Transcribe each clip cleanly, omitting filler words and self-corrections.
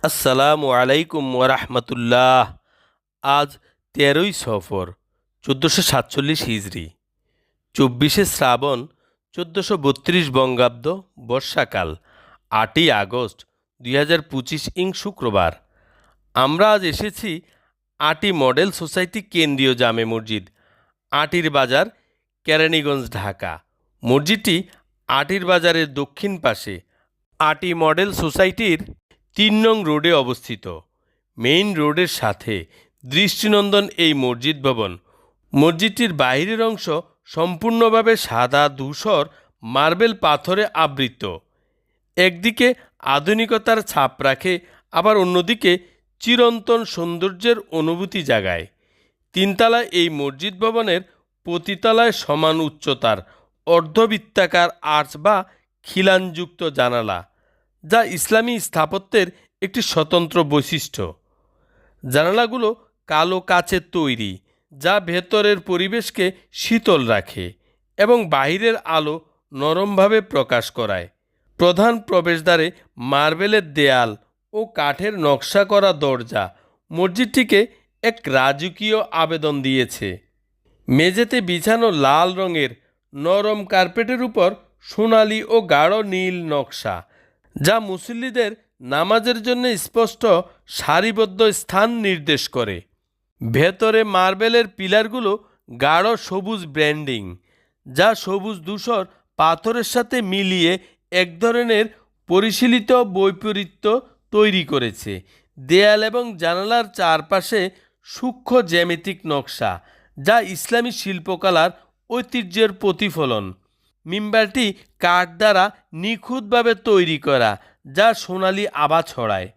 আসসালামু আলাইকুম ওরহমতুল্লাহ। আজ ১৩ই সফর ১৪৪৭ হিজরি, ২৪শে শ্রাবণ ১৪৩২ বঙ্গাব্দ, বর্ষাকাল, ৮ই আগস্ট ২০২৫ ইং শুক্রবার। আমরা আজ এসেছি আটি মডেল সোসাইটি কেন্দ্রীয় জামে মসজিদ, আটির বাজার, কেরানীগঞ্জ, ঢাকা। মসজিদটি আটির বাজারের দক্ষিণ পাশে আটি মডেল সোসাইটির ৩ নং রোডে অবস্থিত। মেইন রোডের সাথে দৃষ্টিনন্দন এই মসজিদ ভবন। মসজিদটির বাইরের অংশ সম্পূর্ণভাবে সাদা ধূসর মার্বেল পাথরে আবৃত। একদিকে আধুনিকতার ছাপ রাখে, আবার অন্যদিকে চিরন্তন সৌন্দর্যের অনুভূতি জাগায়। তিনতলায় এই মসজিদ ভবনের প্রতিতলায় সমান উচ্চতার অর্ধবৃত্তাকার আর্চ বা খিলানযুক্ত জানালা, যা ইসলামী স্থাপত্যের একটি স্বতন্ত্র বৈশিষ্ট্য। জানালাগুলো কালো কাচের তৈরি, যা ভেতরের পরিবেশকে শীতল রাখে এবং বাইরের আলো নরমভাবে প্রকাশ করায়। প্রধান প্রবেশদ্বারে মার্বেলের দেয়াল ও কাঠের নকশা করা দরজা মসজিদটিকে এক রাজকীয় আবেদন দিয়েছে। মেঝেতে বিছানো লাল রঙের নরম কার্পেটের উপর সোনালি ও গাঢ় নীল নকশা, যা মুসল্লিদের নামাজের জন্য স্পষ্ট সারিবদ্ধ স্থান নির্দেশ করে। ভেতরে মার্বেলের পিলারগুলো গাঢ় সবুজ ব্র্যান্ডিং, যা সবুজ ধূসর পাথরের সাথে মিলিয়ে এক ধরনের পরিশীলিত বৈপরীত্য তৈরি করেছে। দেয়াল এবং জানালার চারপাশে সূক্ষ্ম জ্যামিতিক নকশা, যা ইসলামী শিল্পকলার ঐতিহ্যের প্রতিফলন। মিম্বারটি কাঠ দ্বারা নিখুঁতভাবে তৈরি করা, যা সোনালি আভা ছড়ায়।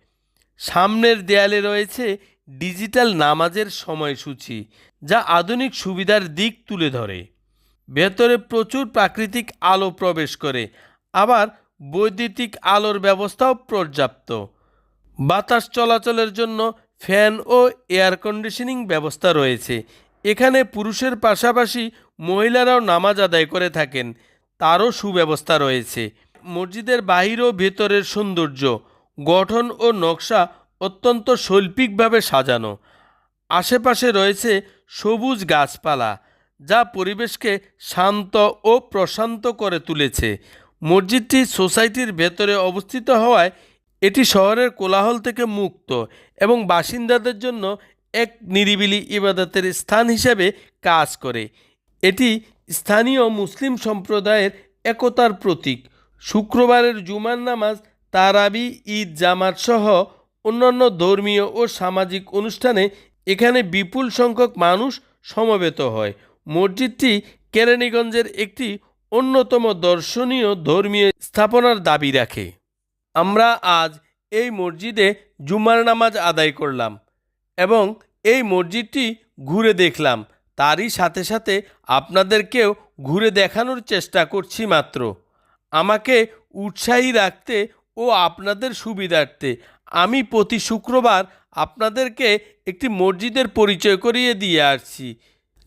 সামনের দেয়ালে রয়েছে ডিজিটাল নামাজের সময়সূচি, যা আধুনিক সুবিধার দিক তুলে ধরে। ভেতরে প্রচুর প্রাকৃতিক আলো প্রবেশ করে, আবার বৈদ্যুতিক আলোর ব্যবস্থাও পর্যাপ্ত। বাতাস চলাচলের জন্য ফ্যান ও এয়ার কন্ডিশনিং ব্যবস্থা রয়েছে। এখানে পুরুষের পাশাপাশি মহিলারাও নামাজ আদায় করে থাকেন, তারও সুব্যবস্থা রয়েছে। মসজিদের বাহির ও ভেতরের সৌন্দর্য, গঠন ও নকশা অত্যন্ত শৈল্পিকভাবে সাজানো। আশেপাশে রয়েছে সবুজ গাছপালা, যা পরিবেশকে শান্ত ও প্রশান্ত করে তুলেছে। মসজিদটি সোসাইটির ভেতরে অবস্থিত হওয়ায় এটি শহরের কোলাহল থেকে মুক্ত এবং বাসিন্দাদের জন্য এক নিরিবিলি ইবাদতের স্থান হিসেবে কাজ করে। এটি স্থানীয় মুসলিম সম্প্রদায়ের একতার প্রতীক। শুক্রবারের জুমার নামাজ, তারাবি, ঈদ জামাত সহ অন্যান্য ধর্মীয় ও সামাজিক অনুষ্ঠানে এখানে বিপুল সংখ্যক মানুষ সমবেত হয়। মসজিদটি কেরানীগঞ্জের একটি অন্যতম দর্শনীয় ধর্মীয় স্থাপনার দাবি রাখে। আমরা আজ এই মসজিদে জুমার নামাজ আদায় করলাম এবং এই মসজিদটি ঘুরে দেখলাম। তারই সাথে সাথে আপনাদেরকেও ঘুরে দেখানোর চেষ্টা করছি মাত্র। আমাকে উৎসাহী রাখতে ও আপনাদের সুবিধার্থে আমি প্রতি শুক্রবার আপনাদেরকে একটি মসজিদের পরিচয় করিয়ে দিয়ে আসছি।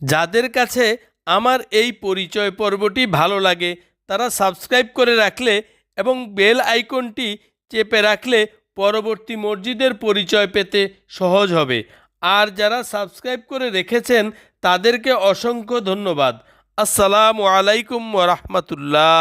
যাদের কাছে আমার এই পরিচয় পর্বটি ভালো লাগে, তারা সাবস্ক্রাইব করে রাখলে এবং বেল আইকনটি চেপে রাখলে পরবর্তী মসজিদের পরিচয় পেতে সহজ হবে। আর যারা সাবস্ক্রাইব করে রেখেছেন তাদেরকে অসংখ্য ধন্যবাদ। আসসালামু আলাইকুম ওয়া রাহমাতুল্লাহ।